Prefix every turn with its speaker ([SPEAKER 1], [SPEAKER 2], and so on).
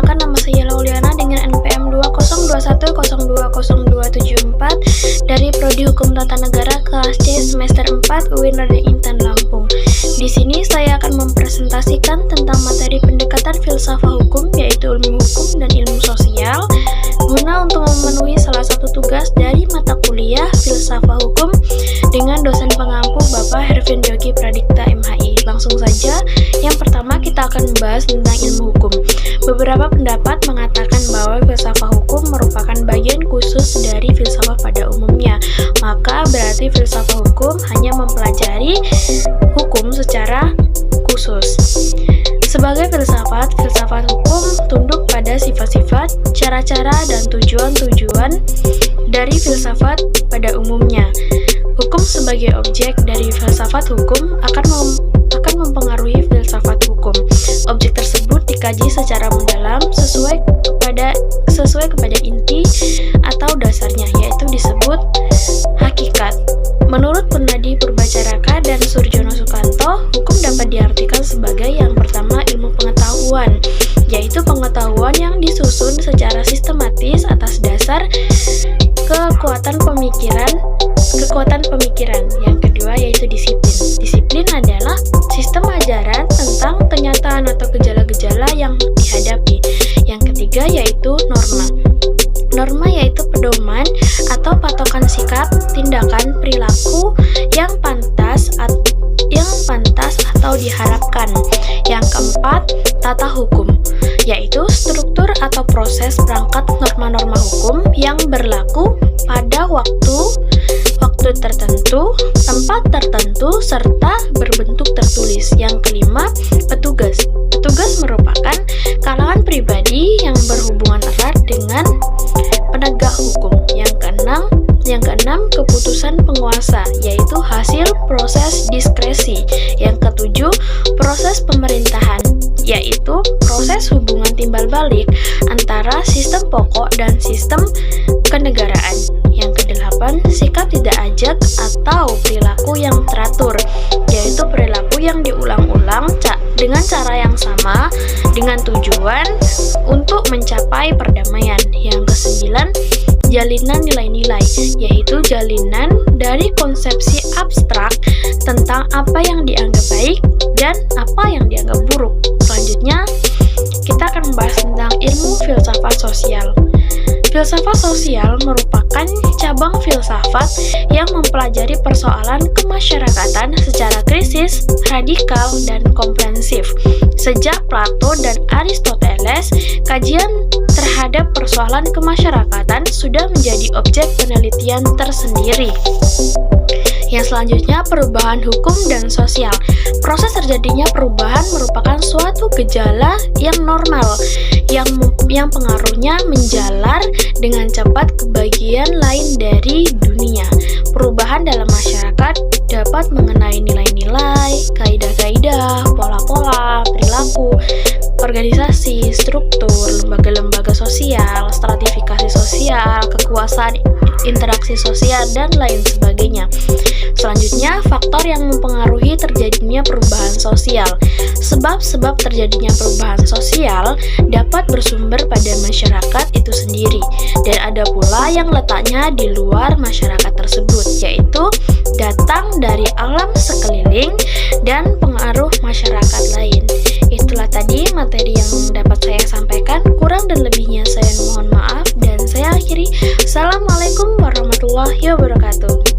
[SPEAKER 1] Perkenalkan, nama saya Lauliana dengan NPM 20210200274 dari Prodi Hukum Tata Negara kelas C semester 4 UIN Raden Intan Lampung. Di sini saya akan mempresentasikan tentang materi pendekatan filsafat hukum, yaitu ilmu hukum dan ilmu sosial, guna untuk memenuhi salah satu tugas dari mata kuliah filsafat hukum dengan dosen pengampu Bapak Hervin Diogi Pradikta MHI. Langsung saja, yang pertama kita akan membahas tentang ilmu hukum. Beberapa pendapat mengatakan bahwa filsafat hukum merupakan bagian khusus dari filsafat pada umumnya. Maka berarti filsafat hukum hanya mempelajari hukum secara khusus. Sebagai filsafat hukum tunduk pada sifat-sifat, cara-cara, dan tujuan-tujuan dari filsafat pada umumnya. Hukum sebagai objek dari filsafat hukum akan mempengaruhi filsafat hukum. Objek tersebut dikaji secara mendalam sesuai kepada inti atau dasarnya, yaitu disebut hakikat. Menurut Pernadi Purbacaraka dan Surjono Sukanto, hukum dapat diartikan sebagai yang pertama ilmu pengetahuan, yaitu pengetahuan yang disusun secara sistematis atas dasar kekuatan pemikiran. Yang kedua yaitu disiplin. Disiplin adalah sistem ajaran tentang kenyataan atau gejala-gejala yang dihadapi. Yang ketiga yaitu norma. Norma yaitu pedoman atau patokan sikap, tindakan, perilaku yang pantas atau diharapkan. Yang keempat, tata hukum, yaitu struktur atau proses perangkat norma-norma hukum yang berlaku pada waktu tertentu, tempat tertentu, serta berbentuk tertulis. Yang kelima, petugas. Petugas merupakan kalangan pribadi yang berhubungan erat dengan penegak hukum. Yang keenam, keputusan penguasa, yaitu hasil proses diskresi. Yang ketujuh, proses pemerintahan, yaitu proses hubungan timbal balik antara sistem pokok dan sistem kenegaraan. Yang kedelapan, sikap tidak ajak atau perilaku yang teratur, yaitu perilaku yang diulang-ulang dengan cara yang sama dengan tujuan untuk mencapai perdamaian. Yang kesembilan, jalinan nilai-nilai, yaitu jalinan dari konsepsi abstrak tentang apa yang dianggap baik dan apa yang dianggap buruk. Selanjutnya, kita akan membahas tentang ilmu filsafat sosial. Filsafat sosial merupakan cabang filsafat yang mempelajari persoalan kemasyarakatan secara kritis, radikal, dan komprehensif. Sejak Plato dan Aristoteles, kajian terhadap persoalan kemasyarakatan sudah menjadi objek penelitian tersendiri. Yang selanjutnya, perubahan hukum dan sosial. Proses terjadinya perubahan merupakan suatu gejala yang normal, yang pengaruhnya menjalar dengan cepat ke bagian lain dari dunia. Perubahan dalam masyarakat dapat mengenai nilai-nilai, kaidah-kaidah, pola-pola, perilaku, organisasi, struktur, lembaga-lembaga sosial, stratifikasi sosial, kekuasaan, interaksi sosial, dan lain sebagainya. Selanjutnya, faktor yang mempengaruhi terjadinya perubahan sosial. Sebab-sebab terjadinya perubahan sosial dapat bersumber pada masyarakat itu sendiri, dan ada pula yang letaknya di luar masyarakat tersebut, yaitu datang dari alam sekeliling dan pengaruh masyarakat lain. Itulah tadi materi yang dapat saya sampaikan. Kurang dan lebihnya saya mohon maaf, dan saya akhiri. Assalamualaikum warahmatullahi wabarakatuh.